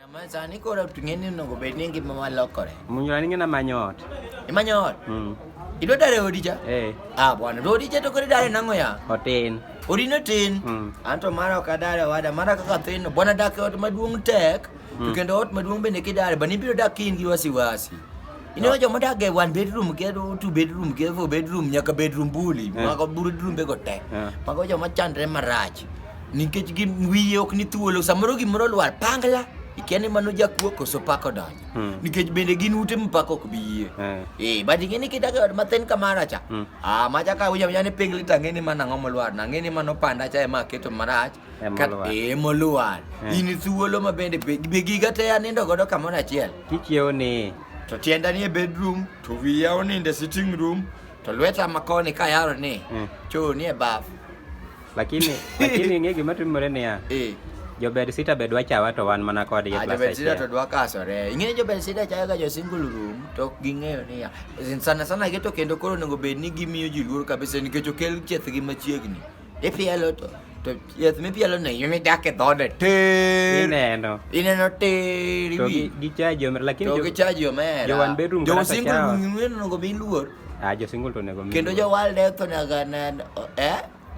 Sani koro ng'eni onego bed ni ngima ma lokore. Munyo ni ng'ena manyot. Imanyo ot? Idwa dare odi cha? Bwana, to odi cha to koro dare nang'o ya? Otin. Odi no tin? Anto mara ok adare wada, mara kaka thin, bwana dak e ot maduong' tek, to kendo ot maduong' bende kidare, bani biro dak in gi wasiwasi. Ineno joma dak e one bedroom, kendo two bedroom, kendo four bedroom, nyaka bedroom buli, mago bedroom be go tek. Mago joma chandre marach. Nikech wiye ok ni thuolo, samoro gimoro lwar pangla. Ikia ni mano jakuo koso pako donyo. Nikech bende gin ute mpako ok biye. But ing'eni kidake od mathin kamara cha. Macha ka uja ni pingli ta ng'eni mana ng'o molwar. Na ng'eni mano panda cha ema keto marach. Molwar. In thuolo ma bende be giga te anindo godo kamoro achiel. Kichiewo ni. To tienda ni e bedroom, to wiya oninde sitting room, to lweta makoni ka yaro ni. Cho ni e baf. Lakini ng'e gima timore niya. Jo bed sita be dwa chawa to wan mana kodgi plus. Jo bed sita to dwa kasore. Ing'e jo bed sita chayo ga jo single room to ok ging'eyo niya. Sana geto kendo koro onego bed ni gimiyo ji luor kabisa nikech okel chiethgi machiegni. Ipielo to chieth mipielo ne yumi dak e dhode ter. Ineno ter. To gichaji omera lakini to gichaji omera. Jo one bedroom jo single room onego bi luor. Jo single to onego mi. Kendo jo walde to naga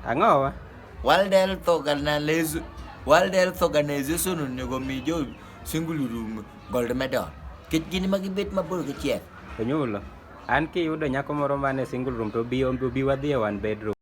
Ang'o wa? Walde to gana lezu. World Health Organization onego mi jo single room gold medal. Kech gini magibet mabor gi chieth. Onyulo. An kiyudo nyako moro mane single room to bi wadhi e one bedroom.